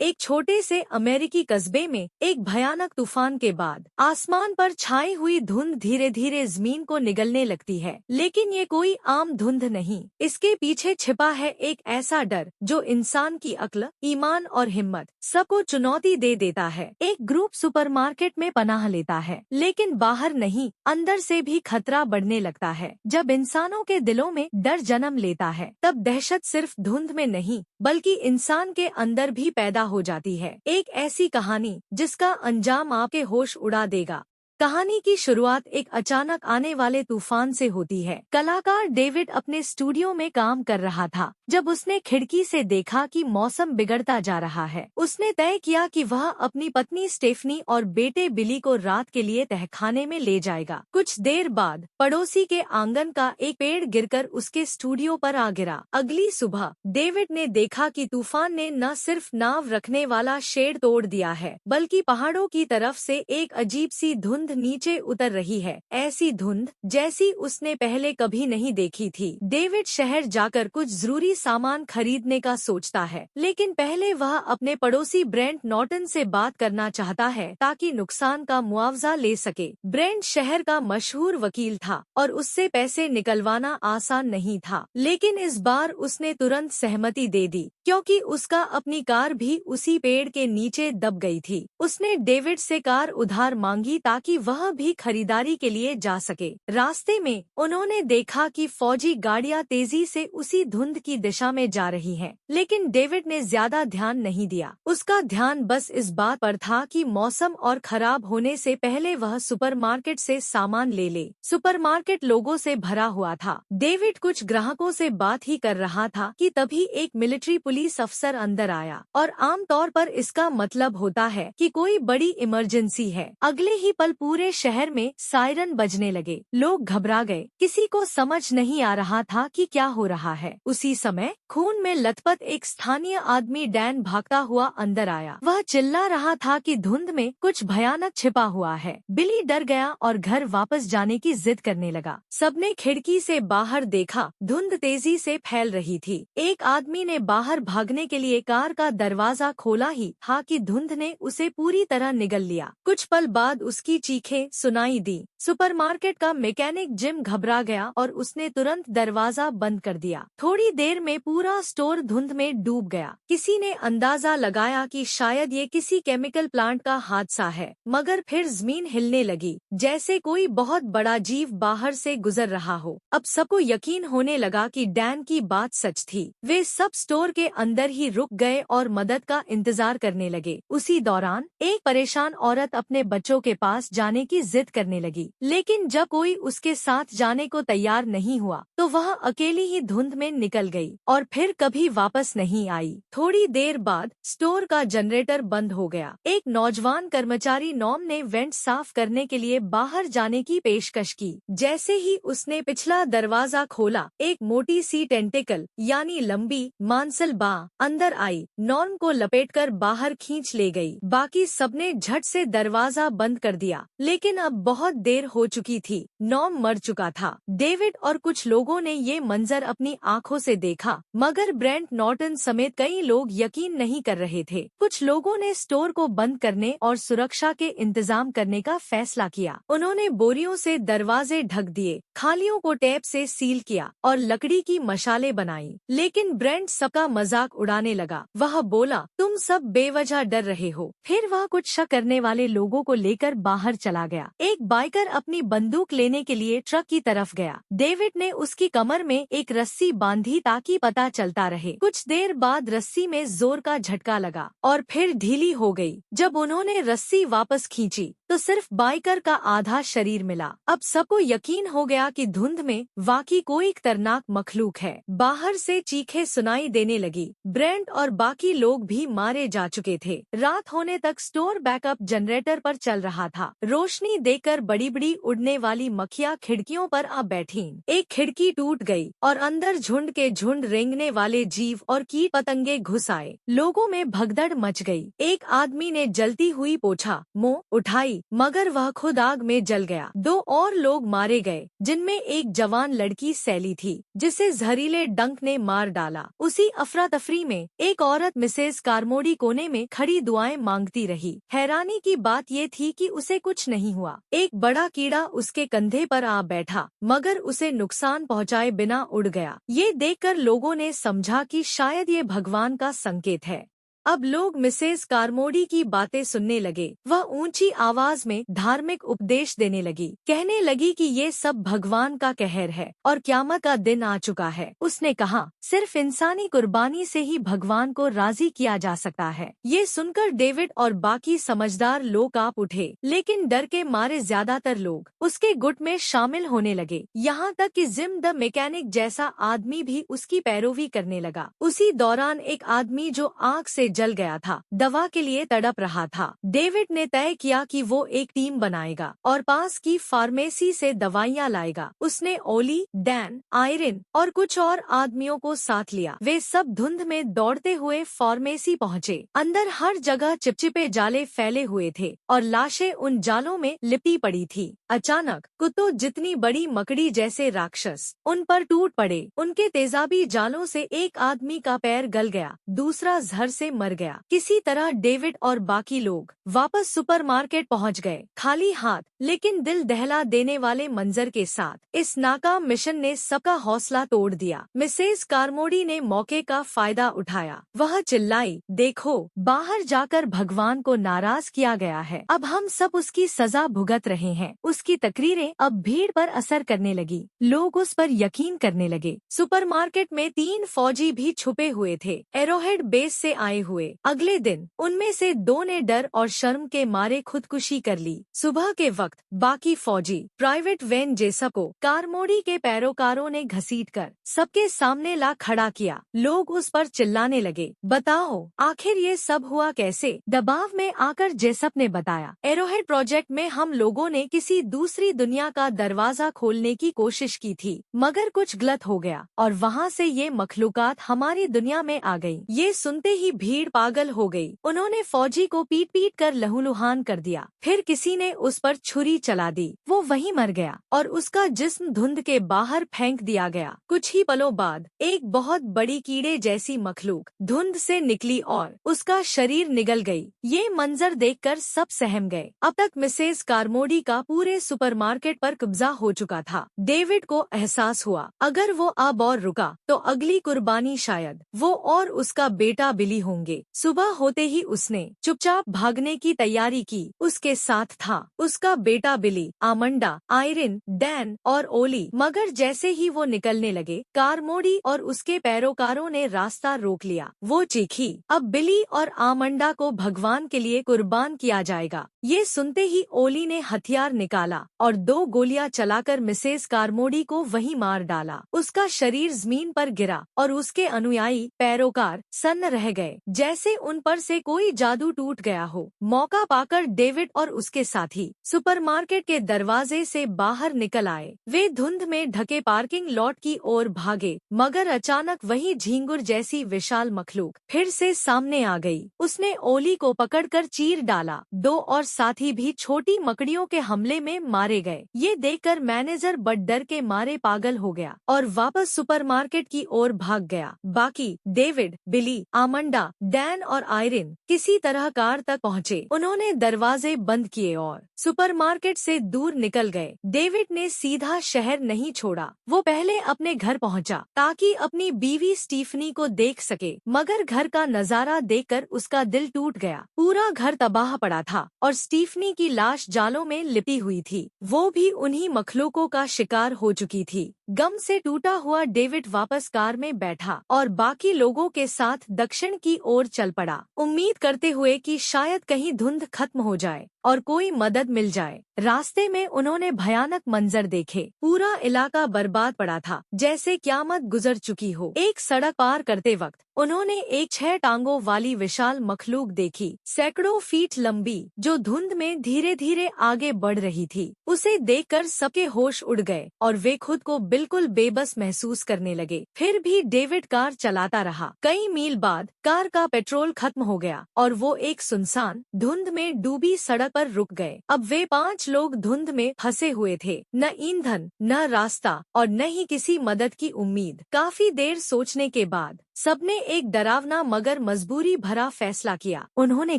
एक छोटे से अमेरिकी कस्बे में एक भयानक तूफान के बाद आसमान पर छाई हुई धुंध धीरे धीरे जमीन को निगलने लगती है। लेकिन ये कोई आम धुंध नहीं, इसके पीछे छिपा है एक ऐसा डर जो इंसान की अक्ल, ईमान और हिम्मत सबको चुनौती दे देता है। एक ग्रुप सुपरमार्केट में पनाह लेता है, लेकिन बाहर नहीं, अंदर से भी खतरा बढ़ने लगता है। जब इंसानों के दिलों में डर जन्म लेता है, तब दहशत सिर्फ धुंध में नहीं बल्कि इंसान के अंदर भी पैदा हो जाती है। एक ऐसी कहानी जिसका अंजाम आपके होश उड़ा देगा। कहानी की शुरुआत एक अचानक आने वाले तूफान से होती है। कलाकार डेविड अपने स्टूडियो में काम कर रहा था जब उसने खिड़की से देखा कि मौसम बिगड़ता जा रहा है। उसने तय किया कि वह अपनी पत्नी स्टेफनी और बेटे बिली को रात के लिए तहखाने में ले जाएगा। कुछ देर बाद पड़ोसी के आंगन का एक पेड़ गिरकर उसके स्टूडियो पर आ गिरा। अगली सुबह डेविड ने देखा कि तूफान ने न सिर्फ नाव रखने वाला शेड तोड़ दिया है, बल्कि पहाड़ों की तरफ से एक अजीब सी धुंध नीचे उतर रही है। ऐसी धुंध जैसी उसने पहले कभी नहीं देखी थी। डेविड शहर जाकर कुछ जरूरी सामान खरीदने का सोचता है, लेकिन पहले वह अपने पड़ोसी ब्रेंट नॉर्टन से बात करना चाहता है ताकि नुकसान का मुआवजा ले सके। ब्रेंट शहर का मशहूर वकील था और उससे पैसे निकलवाना आसान नहीं था, लेकिन इस बार उसने तुरंत सहमति दे दी क्योंकि उसका अपनी कार भी उसी पेड़ के नीचे दब गई थी। उसने डेविड से कार उधार मांगी ताकि वह भी खरीदारी के लिए जा सके। रास्ते में उन्होंने देखा कि फौजी गाड़ियां तेजी से उसी धुंध की दिशा में जा रही हैं, लेकिन डेविड ने ज्यादा ध्यान नहीं दिया। उसका ध्यान बस इस बात पर था कि मौसम और खराब होने से पहले वह सुपरमार्केट से सामान ले ले। सुपरमार्केट लोगों से भरा हुआ था। डेविड कुछ ग्राहकों से बात ही कर रहा था कि तभी एक मिलिट्री पुलिस अफसर अंदर आया, और आमतौर पर इसका मतलब होता है कि कोई बड़ी इमरजेंसी है। अगले ही पल पूरे शहर में सायरन बजने लगे। लोग घबरा गए, किसी को समझ नहीं आ रहा था कि क्या हो रहा है। उसी समय खून में लथपथ एक स्थानीय आदमी डैन भागता हुआ अंदर आया। वह चिल्ला रहा था कि धुंध में कुछ भयानक छिपा हुआ है। बिली डर गया और घर वापस जाने की जिद करने लगा। सबने खिड़की से बाहर देखा, धुंध तेजी से फैल रही थी। एक आदमी ने बाहर भागने के लिए कार का दरवाजा खोला ही था कि धुंध ने उसे पूरी तरह निगल लिया। कुछ पल बाद उसकी चीखें सुनाई दी। सुपरमार्केट का मैकेनिक जिम घबरा गया और उसने तुरंत दरवाजा बंद कर दिया। थोड़ी देर में पूरा स्टोर धुंध में डूब गया। किसी ने अंदाजा लगाया कि शायद ये किसी केमिकल प्लांट का हादसा है, मगर फिर जमीन हिलने लगी जैसे कोई बहुत बड़ा जीव बाहर से गुजर रहा हो। अब सबको यकीन होने लगा कि डैन की बात सच थी। वे सब स्टोर के अंदर ही रुक गए और मदद का इंतजार करने लगे। उसी दौरान एक परेशान औरत अपने बच्चों के पास जाने की जिद करने लगी, लेकिन जब कोई उसके साथ जाने को तैयार नहीं हुआ तो वह अकेली ही धुंध में निकल गई और फिर कभी वापस नहीं आई। थोड़ी देर बाद स्टोर का जनरेटर बंद हो गया। एक नौजवान कर्मचारी नॉम ने वेंट साफ करने के लिए बाहर जाने की पेशकश की। जैसे ही उसने पिछला दरवाजा खोला, एक मोटी सी टेंटिकल यानी लंबी मांसल बाँ अंदर आई, नॉर्म को लपेटकर बाहर खींच ले गई। बाकी सबने झट से दरवाजा बंद कर दिया, लेकिन अब बहुत देर हो चुकी थी। नॉर्म मर चुका था। डेविड और कुछ लोगों ने ये मंजर अपनी आंखों से देखा, मगर ब्रेंट नॉर्टन समेत कई लोग यकीन नहीं कर रहे थे। कुछ लोगों ने स्टोर को बंद करने और सुरक्षा के इंतजाम करने का फैसला किया। उन्होंने बोरियों से दरवाजे ढक दिए, खालियों को टेप से सील किया और लकड़ी की मशालें बनाई। लेकिन ब्रेंट सबका मजाक उड़ाने लगा। वह बोला, तुम सब बेवजह डर रहे हो। फिर वह कुछ शक करने वाले लोगों को लेकर बाहर चला गया। एक बाइकर अपनी बंदूक लेने के लिए ट्रक की तरफ गया। डेविड ने उसकी कमर में एक रस्सी बांधी ताकि पता चलता रहे। कुछ देर बाद रस्सी में जोर का झटका लगा और फिर ढीली हो गई। जब उन्होंने रस्सी वापस खींची तो सिर्फ बाइकर का आधा शरीर मिला। अब सबको यकीन हो गया कि धुंध में वाकई कोई खतरनाक मखलूक है। बाहर से चीखें सुनाई देने लगी। ब्रेंट और बाकी लोग भी मारे जा चुके थे। रात होने तक स्टोर बैकअप जनरेटर पर चल रहा था। रोशनी देखकर बड़ी बड़ी उड़ने वाली मक्खियां खिड़कियों पर आ बैठीं। एक खिड़की टूट गई और अंदर झुंड के झुंड रेंगने वाले जीव और कीट पतंगे घुस आए। लोगों में भगदड़ मच गई। एक आदमी ने जलती हुई पोछा मुंह उठाई दी, मगर वह खुद आग में जल गया। 2 और लोग मारे गए, जिनमें एक जवान लड़की सैली थी, जिसे जहरीले डंक ने मार डाला। उसी अफरा तफरी में एक औरत मिसेस कारमोडी कोने में खड़ी दुआएं मांगती रही। हैरानी की बात ये थी कि उसे कुछ नहीं हुआ। एक बड़ा कीड़ा उसके कंधे पर आ बैठा, मगर उसे नुकसान पहुंचाए बिना उड़ गया। ये देखकर लोगों ने समझा कि शायद ये भगवान का संकेत है। अब लोग मिसेस कारमोडी की बातें सुनने लगे। वह ऊंची आवाज में धार्मिक उपदेश देने लगी, कहने लगी कि ये सब भगवान का कहर है और क़यामत का दिन आ चुका है। उसने कहा, सिर्फ इंसानी कुर्बानी से ही भगवान को राजी किया जा सकता है। ये सुनकर डेविड और बाकी समझदार लोग कांप उठे, लेकिन डर के मारे ज्यादातर लोग उसके गुट में शामिल होने लगे। यहाँ तक कि जिम द मैकेनिक जैसा आदमी भी उसकी पैरोवी करने लगा। उसी दौरान एक आदमी जो आग से जल गया था, दवा के लिए तड़प रहा था। डेविड ने तय किया कि वो एक टीम बनाएगा और पास की फार्मेसी से दवाइयाँ लाएगा। उसने ओली, डैन, आयरिन और कुछ और आदमियों को साथ लिया। वे सब धुंध में दौड़ते हुए फार्मेसी पहुँचे। अंदर हर जगह चिपचिपे जाले फैले हुए थे और लाशें उन जालों में लिपटी पड़ी थी। अचानक कुत्तों जितनी बड़ी मकड़ी जैसे राक्षस उन पर टूट पड़े। उनके तेजाबी जालों से एक आदमी का पैर गल गया, दूसरा जहर से मर गया। किसी तरह डेविड और बाकी लोग वापस सुपरमार्केट पहुंच गए, खाली हाथ लेकिन दिल दहला देने वाले मंजर के साथ। इस नाकाम मिशन ने सबका हौसला तोड़ दिया। मिसेस कारमोडी ने मौके का फायदा उठाया। वह चिल्लाई, देखो, बाहर जाकर भगवान को नाराज किया गया है। अब हम सब उसकी सजा भुगत रहे हैं। उसकी तकरीरें अब भीड़ पर असर करने लगी। लोग उस पर यकीन करने लगे। सुपरमार्केट में 3 फौजी भी छुपे हुए थे, एरोहेड बेस से आए हुए। अगले दिन उनमें से 2 ने डर और शर्म के मारे खुदकुशी कर ली। सुबह के वक्त बाकी फौजी प्राइवेट वेन जेसप को कारमोडी के पैरोकारों ने घसीटकर सबके सामने ला खड़ा किया। लोग उस पर चिल्लाने लगे, बताओ आखिर ये सब हुआ कैसे? दबाव में आकर जेसप ने बताया, एरोहेड प्रोजेक्ट में हम लोगों ने किसी दूसरी दुनिया का दरवाजा खोलने की कोशिश की थी, मगर कुछ गलत हो गया और वहाँ से ये मखलूकात हमारी दुनिया में आ गई। ये सुनते ही भीड़ पागल हो गई। उन्होंने फौजी को पीट पीट कर लहूलुहान कर दिया। फिर किसी ने उस पर छुरी चला दी। वो वहीं मर गया और उसका जिस्म धुंध के बाहर फेंक दिया गया। कुछ ही पलों बाद एक बहुत बड़ी कीड़े जैसी मखलूक धुंध से निकली और उसका शरीर निगल गई। ये मंजर देखकर सब सहम गए। अब तक मिसेस कारमोडी का पूरे सुपरमार्केट पर कब्जा हो चुका था। डेविड को एहसास हुआ, अगर वो अब और रुका तो अगली कुर्बानी शायद वो और उसका बेटा बिली होंगे। सुबह होते ही उसने चुपचाप भागने की तैयारी की। उसके साथ था उसका बेटा बिली, आमंडा, आयरिन, डैन और ओली। मगर जैसे ही वो निकलने लगे, कारमोडी और उसके पैरोकारों ने रास्ता रोक लिया। वो चीखी, अब बिली और आमंडा को भगवान के लिए कुर्बान किया जाएगा। ये सुनते ही ओली ने हथियार निकाला और 2 गोलियां चलाकर मिसेस कारमोडी को वहीं मार डाला। उसका शरीर जमीन पर गिरा और उसके अनुयायी पैरोकार सन्न रह गए, जैसे उन पर से कोई जादू टूट गया हो। मौका पाकर डेविड और उसके साथी सुपरमार्केट के दरवाजे से बाहर निकल आए। वे धुंध में ढके पार्किंग लॉट की ओर भागे, मगर अचानक वही झींगुर जैसी विशाल मखलूक फिर से सामने आ गई। उसने ओली को पकड़कर चीर डाला। 2 और साथी भी छोटी मकड़ियों के हमले में मारे गए। ये देखकर मैनेजर बड़ डर के मारे पागल हो गया और वापस सुपरमार्केट की ओर भाग गया। बाकी डेविड, बिली, आमंडा, डैन और आयरिन किसी तरह कार तक पहुँचे। उन्होंने दरवाजे बंद किए और सुपरमार्केट से दूर निकल गए। डेविड ने सीधा शहर नहीं छोड़ा। वो पहले अपने घर पहुंचा ताकि अपनी बीवी स्टीफनी को देख सके, मगर घर का नजारा देखकर उसका दिल टूट गया। पूरा घर तबाह पड़ा था और स्टीफनी की लाश जालों में लिपटी हुई थी। वो भी उन्हीं मखलूकों का शिकार हो चुकी थी। गम से टूटा हुआ डेविड वापस कार में बैठा और बाकी लोगों के साथ दक्षिण की ओर चल पड़ा, उम्मीद करते हुए कि शायद कहीं धुंध खत्म हो जाए और कोई मदद मिल जाए। रास्ते में उन्होंने भयानक मंजर देखे। पूरा इलाका बर्बाद पड़ा था, जैसे क़यामत गुजर चुकी हो। एक सड़क पार करते वक्त उन्होंने एक 6 टांगों वाली विशाल मखलूक देखी, सैकड़ों फीट लंबी, जो धुंध में धीरे धीरे आगे बढ़ रही थी। उसे देखकर सबके होश उड़ गए और वे खुद को बिल्कुल बेबस महसूस करने लगे। फिर भी डेविड कार चलाता रहा। कई मील बाद कार का पेट्रोल खत्म हो गया और वो एक सुनसान धुंध में डूबी सड़क पर रुक गए। अब वे 5 लोग धुंध में फंसे हुए थे, न ईंधन, न रास्ता और न ही किसी मदद की उम्मीद। काफी देर सोचने के बाद सबने एक डरावना मगर मजबूरी भरा फैसला किया। उन्होंने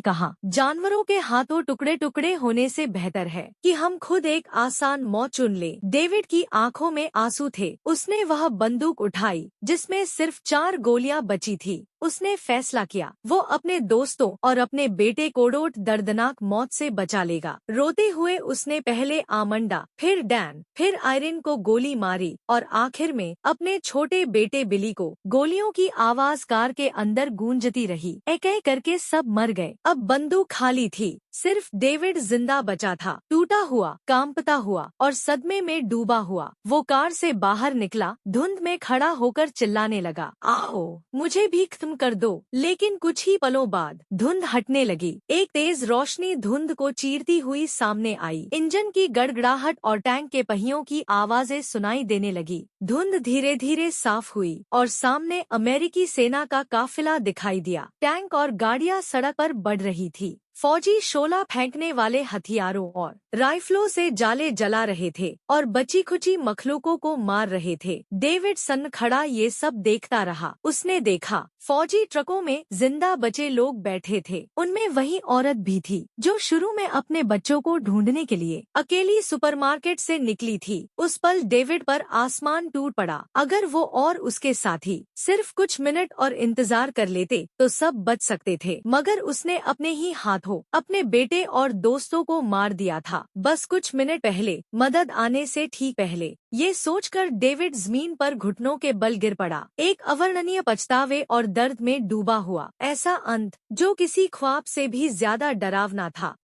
कहा, जानवरों के हाथों टुकड़े टुकड़े होने से बेहतर है कि हम खुद एक आसान मौत चुन ले। डेविड की आंखों में आंसू थे। उसने वह बंदूक उठाई जिसमें सिर्फ 4 गोलियां बची थी। उसने फैसला किया वो अपने दोस्तों और अपने बेटे कोडोट दर्दनाक मौत से बचा लेगा। रोते हुए उसने पहले आमंडा, फिर डैन, फिर आयरिन को गोली मारी और आखिर में अपने छोटे बेटे बिली को। गोलियों की आवाज कार के अंदर गूंजती रही। एक एक करके सब मर गए। अब बंदूक खाली थी, सिर्फ डेविड जिंदा बचा था, टूटा हुआ, कांपता हुआ और सदमे में डूबा हुआ। वो कार से बाहर निकला, धुंध में खड़ा होकर चिल्लाने लगा, आओ मुझे भी खत्म कर दो। लेकिन कुछ ही पलों बाद धुंध हटने लगी। एक तेज रोशनी धुंध को चीरती हुई सामने आई। इंजन की गड़गड़ाहट और टैंक के पहियों की आवाजें सुनाई देने लगी। धुंध धीरे धीरे साफ हुई और सामने अमेरिकी सेना का काफिला दिखाई दिया। टैंक और गाड़ियां सड़क पर बढ़ रही थी। फौजी शोला फेंकने वाले हथियारों और राइफलों से जाले जला रहे थे और बची खुची मखलूकों को मार रहे थे। डेविड सन्न खड़ा ये सब देखता रहा। उसने देखा फौजी ट्रकों में जिंदा बचे लोग बैठे थे। उनमें वही औरत भी थी जो शुरू में अपने बच्चों को ढूंढने के लिए अकेली सुपरमार्केट से निकली थी। उस पल डेविड पर आसमान टूट पड़ा। अगर वो और उसके साथी सिर्फ कुछ मिनट और इंतजार कर लेते तो सब बच सकते थे, मगर उसने अपने ही हाथों अपने बेटे और दोस्तों को मार दिया था, बस कुछ मिनट पहले, मदद आने से ठीक पहले। ये सोचकर डेविड जमीन पर घुटनों के बल गिर पड़ा, एक अवर्णनीय पछतावे और दर्द में डूबा हुआ। ऐसा अंत जो किसी ख्वाब से भी ज्यादा डरावना था।